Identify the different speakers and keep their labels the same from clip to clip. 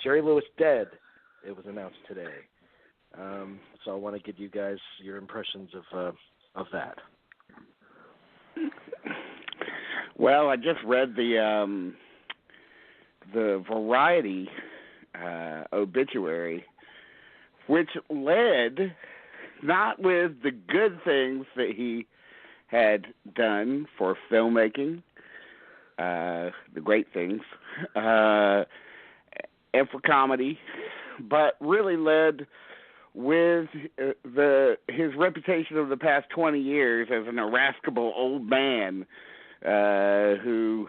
Speaker 1: Jerry Lewis dead. It was announced today. So I want to give you guys your impressions of that.
Speaker 2: Well, I just read the Variety obituary, which led not with the good things that he had done for filmmaking, the great things, and for comedy, but really led with his reputation of the past 20 years as an irascible old man who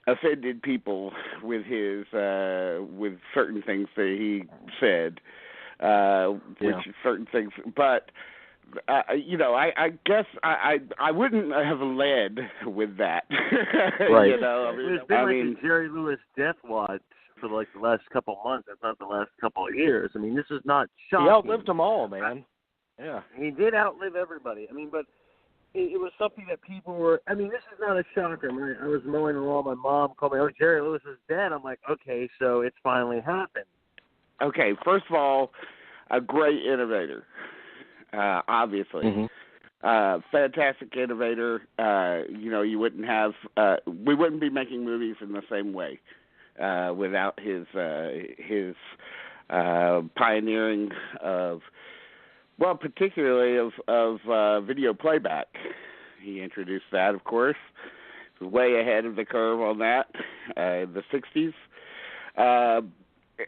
Speaker 2: offended people with his with certain things that he said, certain things, but. I guess I wouldn't have led with that.
Speaker 1: Right.
Speaker 3: It's been like a Jerry Lewis death watch for like the last couple months, if not the last couple of years. I mean, this is not shocking.
Speaker 1: He outlived them all, man. Yeah.
Speaker 3: He did outlive everybody. I mean, but it was something that people were. I mean, this is not a shocker. I was mowing the lawn. My mom called me, "Oh, Jerry Lewis is dead." I'm like, okay, so it's finally happened.
Speaker 2: Okay, first of all, a great innovator. Obviously, fantastic innovator. You wouldn't have, we wouldn't be making movies in the same way without his pioneering of, well, particularly of video playback. He introduced that, of course. He was way ahead of the curve on that in the 60s.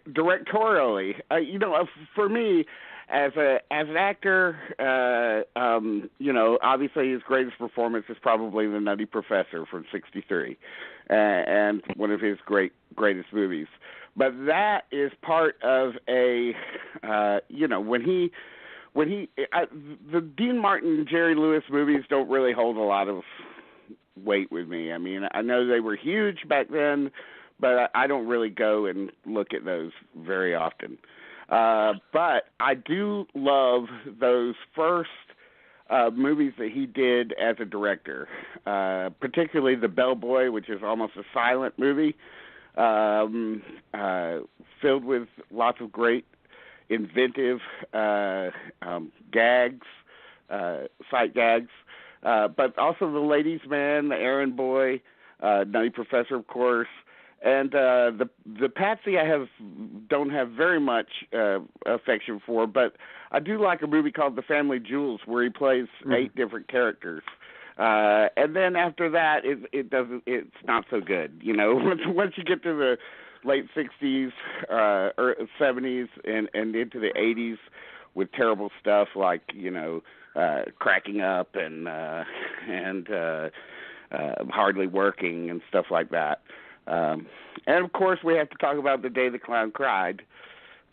Speaker 2: Directorially, for me. As an actor, obviously his greatest performance is probably The Nutty Professor from '63, and one of his greatest movies. But that is part of the Dean Martin, Jerry Lewis movies don't really hold a lot of weight with me. I mean, I know they were huge back then, but I don't really go and look at those very often. But I do love those first movies that he did as a director, particularly The Bellboy, which is almost a silent movie, filled with lots of great, inventive gags, sight gags, but also The Ladies' Man, The Errand Boy, Nutty Professor, of course. And the Patsy I don't have very much affection for, but I do like a movie called The Family Jewels where he plays 8 different characters. And then after that, it's not so good. Once you get to the late 60s or 70s and into the 80s with terrible stuff like Cracking Up and Hardly Working and stuff like that. And of course, we have to talk about The Day the Clown Cried,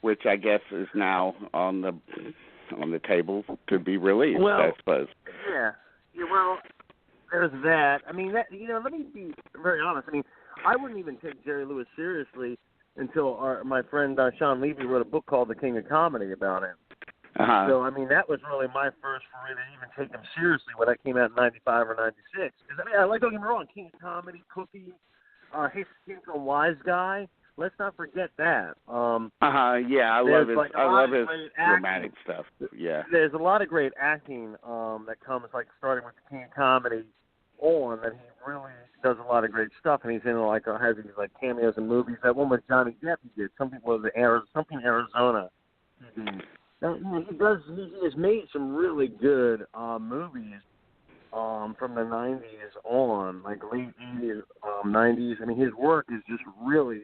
Speaker 2: which I guess is now on the table to be released. I suppose.
Speaker 3: Yeah. Well, there's that. I mean, let me be very honest. I mean, I wouldn't even take Jerry Lewis seriously until my friend Sean Levy wrote a book called The King of Comedy about him.
Speaker 2: Uh-huh.
Speaker 3: So, I mean, that was really my first foray to even take him seriously when I came out in 95 or 96. Because, don't get me wrong, King of Comedy, Cookie, his stint on Wise Guy. Let's not forget that.
Speaker 2: Yeah, I love his romantic stuff. Yeah.
Speaker 3: There's a lot of great acting that comes, like, starting with the King of Comedy on, that he really does a lot of great stuff, and he's in, has these, cameos in movies. That one with Johnny Depp he did. Something Arizona. He has made some really good movies from the 90s on, like late 80s, 90s. I mean, his work is just really,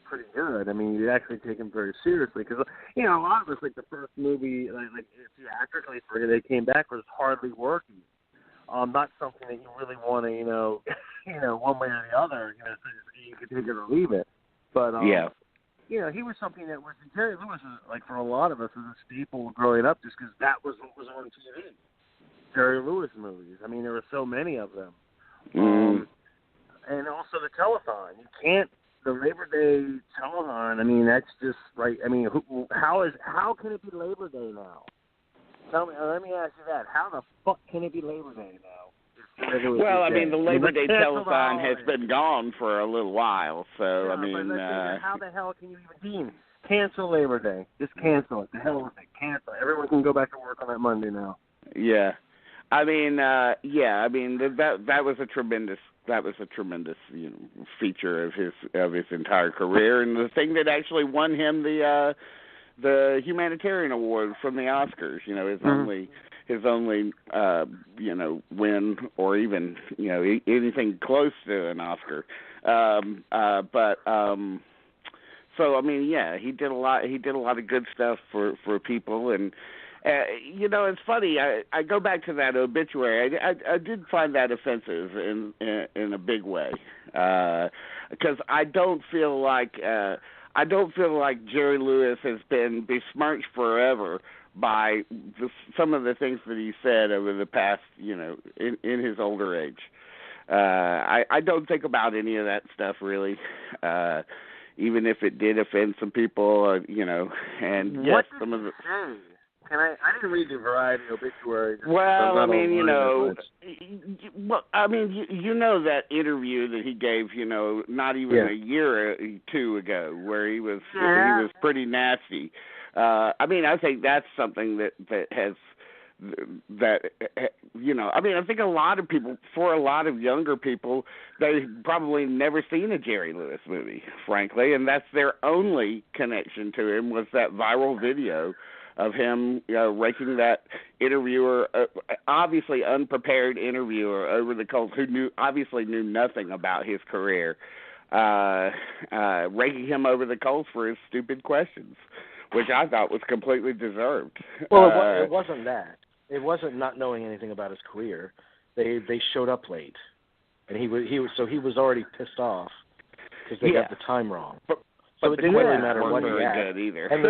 Speaker 3: pretty good. I mean, you actually take him very seriously because, a lot of us, the first movie, theatrically for they came back was Hardly Working. Not something that you really want to, one way or the other, so you could take it or leave it. But,
Speaker 2: yeah.
Speaker 3: He was something that was, Jerry Lewis was, for a lot of us, was a staple growing up just because that was what was on TV. Jerry Lewis movies. I mean, there were so many of them. And also the telethon. You can't, the Labor Day telethon, I mean, that's just right. I mean, how can it be Labor Day now? Let me ask you that. How the fuck can it be Labor Day now?
Speaker 2: Well, I mean, the Labor Day telethon has
Speaker 3: holiday.
Speaker 2: been gone for a little while, so,
Speaker 3: Yeah,
Speaker 2: I mean...
Speaker 3: but how the hell can you even cancel Labor Day? Just cancel it. The hell with it. Cancel it. Everyone can go back to work on that Monday now.
Speaker 2: Yeah. I mean, that was a tremendous feature of his entire career, and the thing that actually won him the humanitarian award from the Oscars. His only win, or even anything close to an Oscar. So I mean, yeah, he did a lot of good stuff for people, and it's funny. I go back to that obituary. I did find that offensive in a big way, because I don't feel like Jerry Lewis has been besmirched forever by some of the things that he said over the past, in his older age. I don't think about any of that stuff really, even if it did offend some people, and
Speaker 3: what
Speaker 2: yes, some of the.
Speaker 3: I didn't read the Variety obituary.
Speaker 2: Well, I mean, that interview that he gave, not even a year or two ago, where he was pretty nasty. I mean, I think that's something that has. I think a lot of people, for a lot of younger people, they've probably never seen a Jerry Lewis movie, frankly, and that's their only connection to him was that viral video of him raking that interviewer, obviously unprepared interviewer, over the coals, who obviously knew nothing about his career, raking him over the coals for his stupid questions, which I thought was completely deserved.
Speaker 1: Well, it wasn't that. It wasn't not knowing anything about his career. They showed up late, and he was already pissed off because they got the time wrong. So it didn't really matter what he had.
Speaker 2: Either.
Speaker 1: And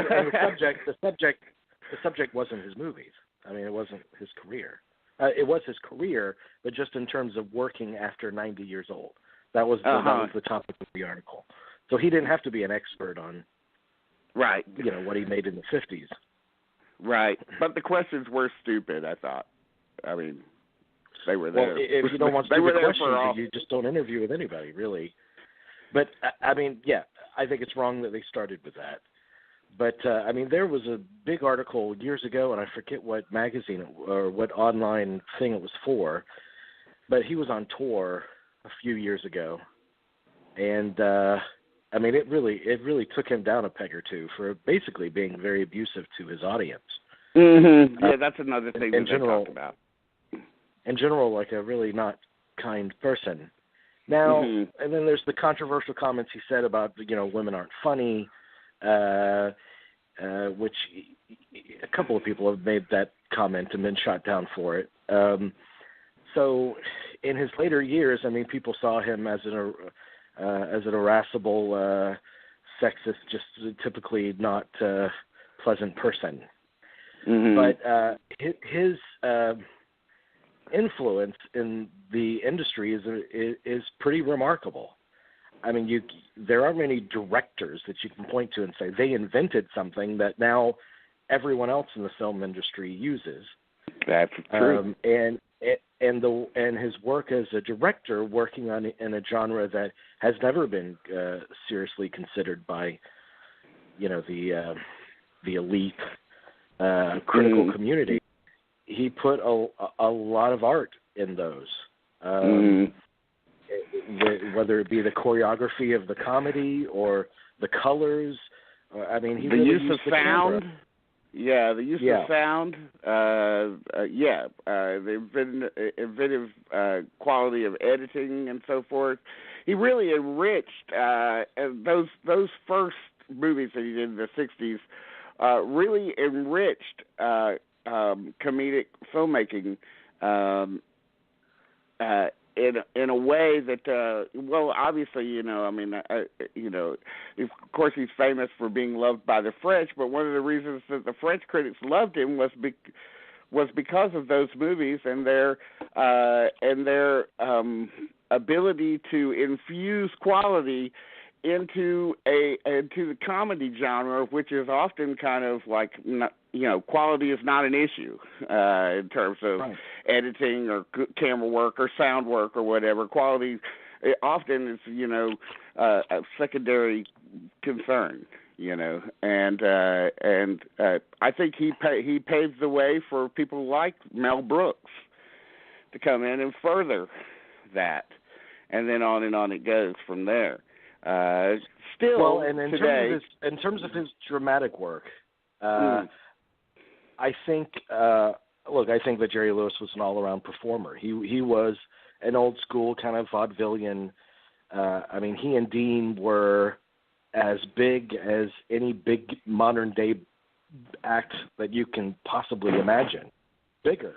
Speaker 1: the subject wasn't his movies. I mean, it wasn't his career. It was his career, but just in terms of working after 90 years old. That was the topic of the article. So he didn't have to be an expert on,
Speaker 2: right,
Speaker 1: what he made in the 50s.
Speaker 2: Right, but the questions were stupid, I thought. I mean, they were there.
Speaker 1: Well, if you don't want stupid questions, you just don't interview with anybody, really. But, I mean, I think it's wrong that they started with that. But, there was a big article years ago, and I forget what magazine or what online thing it was for, but he was on tour a few years ago. And, it really took him down a peg or two for basically being very abusive to his audience.
Speaker 2: Mm-hmm. Yeah, that's another thing that they talked about.
Speaker 1: In general, like a really not kind person. Now, and then there's the controversial comments he said about, women aren't funny, which a couple of people have made that comment and been shot down for it. So in his later years, people saw him as an irascible, sexist, just typically not pleasant person. Mm-hmm. But his influence in the industry is pretty remarkable. There aren't many directors that you can point to and say they invented something that now everyone else in the film industry uses.
Speaker 2: That's true.
Speaker 1: And his work as a director, working in a genre that has never been seriously considered by, the elite critical community. He put a lot of art in those, whether it be the choreography of the comedy or the colors. He
Speaker 2: the
Speaker 1: really
Speaker 2: use
Speaker 1: used
Speaker 2: of
Speaker 1: the
Speaker 2: sound.
Speaker 1: camera.
Speaker 2: Yeah, the use of sound. The inventive quality of editing and so forth. He really enriched those first movies that he did in the 60s. Really enriched comedic filmmaking in a way that, obviously, of course he's famous for being loved by the French, but one of the reasons that the French critics loved him was because of those movies and their ability to infuse quality into the comedy genre, which is often kind of like, quality is not an issue in terms of editing or camera work or sound work or whatever. Quality often is, a secondary concern, and I think he paved the way for people like Mel Brooks to come in and further that, and then on it goes from there. Still,
Speaker 1: well, and in
Speaker 2: today,
Speaker 1: terms of his dramatic work, I think that Jerry Lewis was an all-around performer. He was an old school kind of vaudevillian. He and Dean were as big as any big modern day act that you can possibly imagine. Bigger.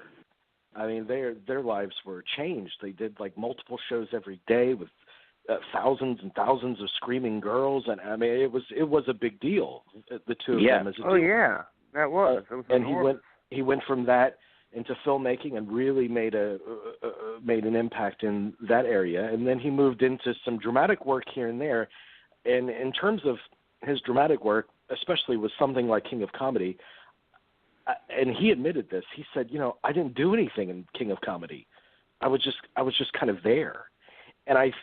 Speaker 1: Their lives were changed. They did like multiple shows every day with thousands and thousands of screaming girls, and it was a big deal. The two of them as a team.
Speaker 3: Yeah, that was. It was
Speaker 1: and
Speaker 3: enormous.
Speaker 1: he went from that into filmmaking and really made an impact in that area. And then he moved into some dramatic work here and there. And in terms of his dramatic work, especially with something like King of Comedy, and he admitted this. He said, I didn't do anything in King of Comedy. I was just kind of there. And I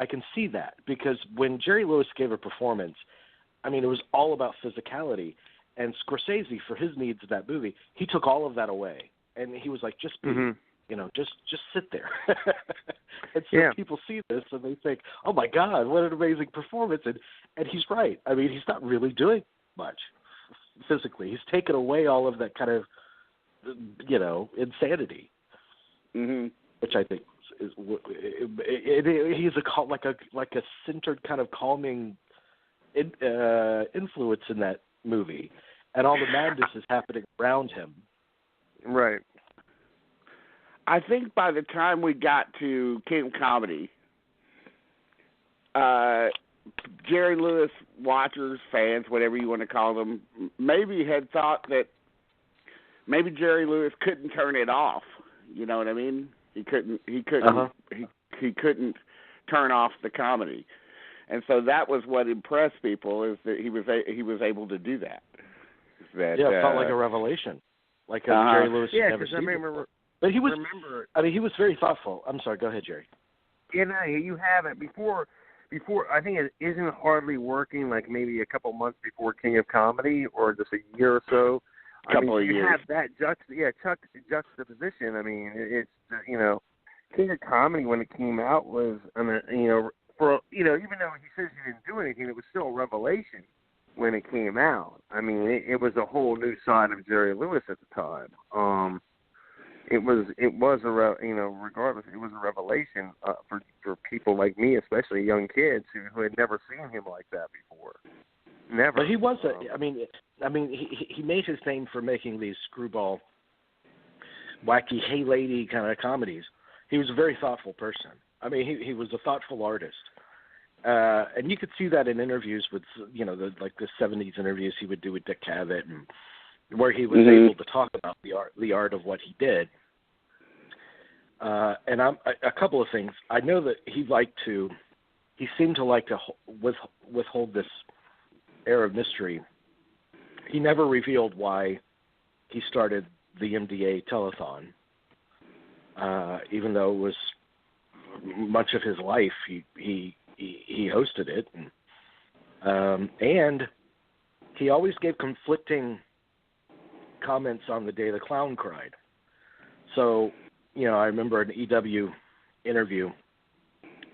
Speaker 1: can see that, because when Jerry Lewis gave a performance, it was all about physicality. And Scorsese, for his needs of that movie, he took all of that away. And he was like, just be, just sit there. And so people see this and they think, oh my God, what an amazing performance. And he's right. He's not really doing much physically. He's taken away all of that kind of, insanity, which I think is he's like a centered kind of calming influence in that movie, and all the madness is happening around him.
Speaker 3: Right.
Speaker 2: I think by the time we got to King of Comedy, Jerry Lewis watchers, fans, whatever you want to call them, maybe had thought that maybe Jerry Lewis couldn't turn it off. You know what I mean? He couldn't turn off the comedy, and so that was what impressed people, is that he was able to do that.
Speaker 1: It felt like a revelation, like a Jerry Lewis had never seen before. But he was. He was very thoughtful. I'm sorry. Go ahead, Jerry.
Speaker 3: You have it before. I think it isn't hardly working, like maybe a couple months before King of Comedy, or just a year or so.
Speaker 2: Couple of years.
Speaker 3: You have that juxtaposition. It's King of Comedy when it came out was, even though he says he didn't do anything, it was still a revelation when it came out. It was a whole new side of Jerry Lewis at the time. Regardless, it was a revelation for people like me, especially young kids who had never seen him like that before. Never.
Speaker 1: But he was he made his name for making these screwball, wacky, hey lady kind of comedies. He was a very thoughtful person. He was a thoughtful artist. And you could see that in interviews with, the 70s interviews he would do with Dick Cavett, and where he was able to talk about the art of what he did. And a couple of things. I know that he seemed to like to withhold this air of mystery. He never revealed why he started the MDA telethon, even though it was much of his life he hosted it, and he always gave conflicting comments on the day the clown cried. So, I remember an EW interview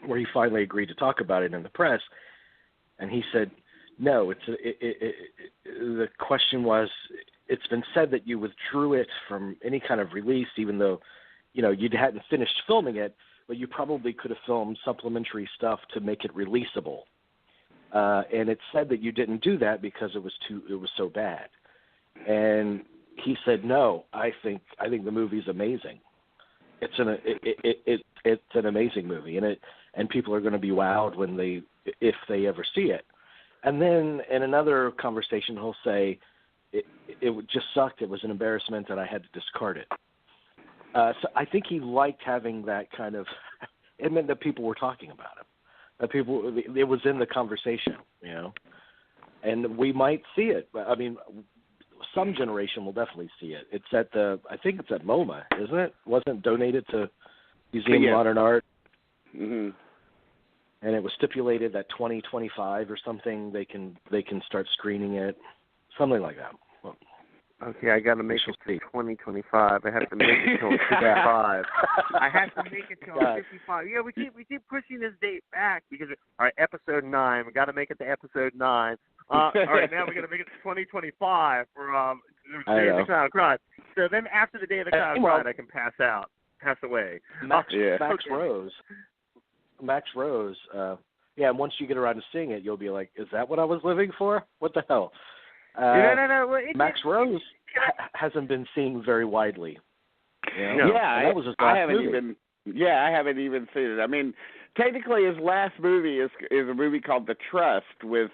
Speaker 1: where he finally agreed to talk about it in the press, and he said, no, the question was, it's been said that you withdrew it from any kind of release, even though, you hadn't finished filming it, but you probably could have filmed supplementary stuff to make it releasable. And it said that you didn't do that because it was so bad. And he said, no, I think the movie's amazing. It's an amazing movie, and people are going to be wowed if they ever see it. And then in another conversation, he'll say, it just sucked. It was an embarrassment, and I had to discard it. So I think he liked having that kind of. It meant that people were talking about him. It was in the conversation, and we might see it. I mean, some generation will definitely see it. It's I think it's at MoMA, isn't it? Wasn't donated to Museum of Modern Art.
Speaker 2: Mm-hmm.
Speaker 1: And it was stipulated that 2025 or something they can start screening it, something like that. Well,
Speaker 3: okay, I got to make it to 2025. I have to make it till 55. I have to make it till 55. Yeah, we keep pushing this date back because all right, episode 9. We got to make it to episode 9. All right, now we got to make it to 2025 for the Day of the Clown Cried. So then after the Day of the Clown Cried, I can pass away.
Speaker 1: Max Rose, and once you get around to seeing it, you'll be like, is that what I was living for? What the hell?
Speaker 3: No.
Speaker 1: Max Rose hasn't been seen very widely.
Speaker 2: Yeah,
Speaker 1: that was his last movie.
Speaker 2: I haven't even seen it. I mean, technically his last movie is a movie called The Trust with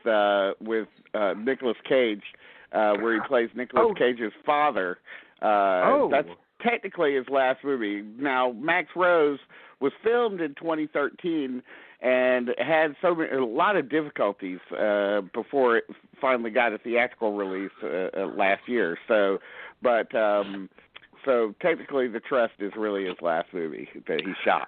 Speaker 2: Nicolas Cage, where he plays Nicolas Cage's father. That's technically his last movie. Now, Max Rose was filmed in 2013 and had a lot of difficulties before it finally got a theatrical release last year. So technically, The Trust is really his last movie that he shot.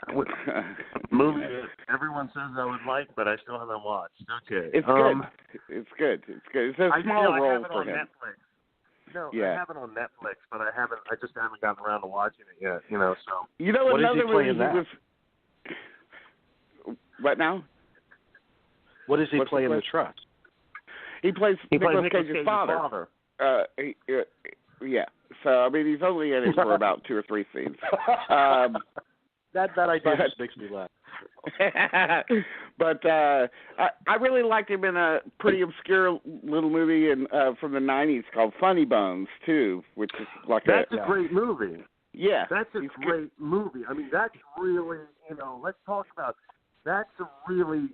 Speaker 3: Movie that everyone says I would like, but I still haven't watched. Okay,
Speaker 2: it's good. It's good. It's a small role for him.
Speaker 3: Netflix. No, I have it on Netflix, but I just haven't gotten around to watching it yet. So.
Speaker 1: What
Speaker 2: another
Speaker 1: is he playing
Speaker 2: movie
Speaker 1: that?
Speaker 2: was. What now?
Speaker 1: What is he playing in The Trust?
Speaker 2: He plays Nicolas Cage's father. Yeah. So I mean, he's only in it for about 2 or 3 scenes.
Speaker 1: That idea just makes me laugh.
Speaker 2: But I really liked him in a pretty obscure little movie from the 90s called Funny Bones too, which is like
Speaker 3: that's a great movie.
Speaker 2: Yeah,
Speaker 3: that's a great movie. I mean, that's really let's talk about that's a really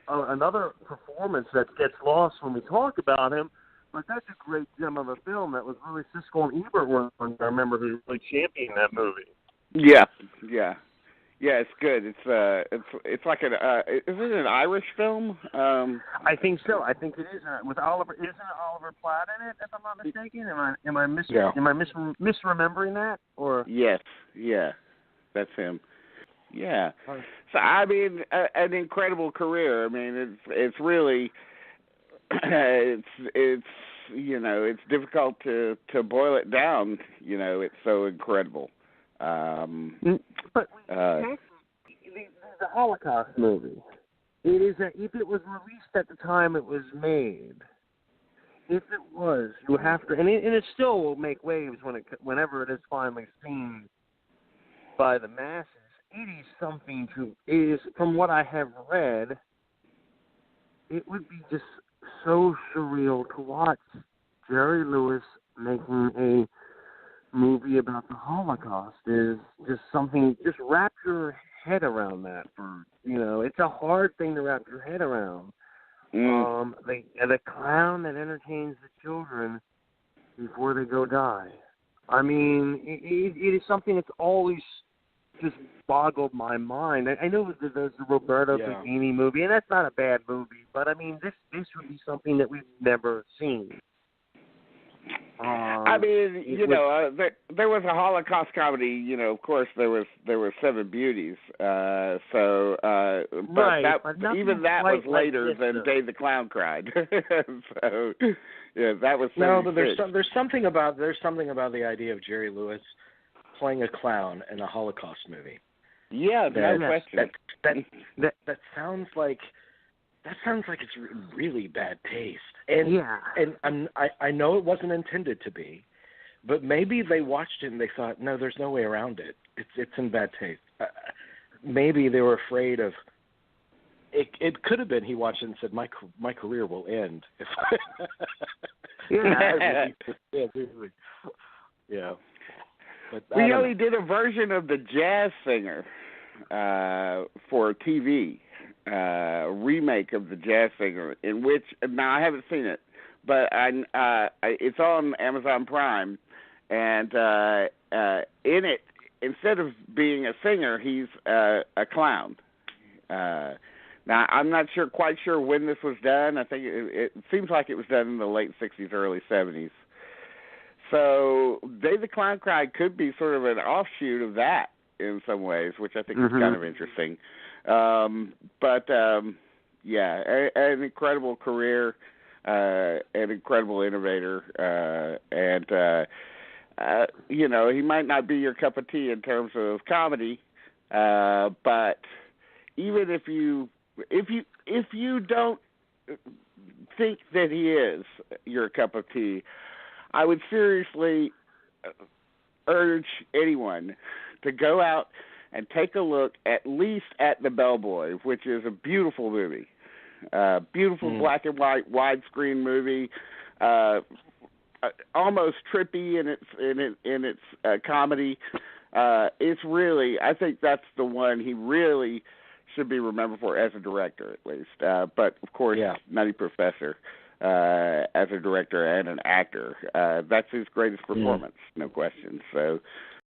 Speaker 3: another performance that gets lost when we talk about him. But that's a great gem of a film that was really Siskel and Ebert were. I remember who really championed that movie.
Speaker 2: Yeah. It's good. It's like is it an Irish film?
Speaker 3: I think so. I think it is with Oliver. Isn't Oliver Platt in it? If I'm not mistaken, am I misremembering that? Or
Speaker 2: yes, yeah, that's him. Yeah. So I mean, an incredible career. I mean, it's really it's difficult to boil it down. It's so incredible.
Speaker 3: But the Holocaust movie, it is if it was released at the time it was made. If it was, you have to, and it still will make waves whenever it is finally seen by the masses. It is something from what I have read, it would be just so surreal to watch Jerry Lewis making a movie about the Holocaust. Is just something, just wrap your head around that. It's a hard thing to wrap your head around. The clown that entertains the children before they go die. I mean, it is something that's always just boggled my mind. I know there's the Roberto Benigni movie, and that's not a bad movie, but I mean, this would be something that we've never seen.
Speaker 2: I mean, there was a Holocaust comedy. Of course, there were Seven Beauties. But even that was later than Day the Clown Cried. So, yeah, that was 76.
Speaker 1: No, but there's something about the idea of Jerry Lewis playing a clown in a Holocaust movie.
Speaker 2: Yeah, no question.
Speaker 1: That sounds like it's really bad taste. And I know it wasn't intended to be, but maybe they watched it and they thought, no, there's no way around it. It's in bad taste. Maybe they were afraid of. It could have been he watched it and said, my career will end if. Yeah. But
Speaker 2: we only did a version of The Jazz Singer for TV. Remake of The Jazz Singer, in which now I haven't seen it, but it's on Amazon Prime, and in it, instead of being a singer, he's a clown. Now, I'm not quite sure when this was done. I think it seems like it was done in the late 60s, early 70s. So Day the Clown Cried could be sort of an offshoot of that in some ways, which I think is kind of interesting. Yeah, an incredible career, an incredible innovator, and you know, he might not be your cup of tea in terms of comedy, but even if you don't think that he is your cup of tea, I would seriously urge anyone to go out and take a look at least at The Bellboy, which is a beautiful movie, beautiful black and white widescreen movie, almost trippy in its comedy. It's really, I think that's the one he really should be remembered for as a director, at least. But of course, Nutty Professor as a director and an actor, that's his greatest performance, no question. So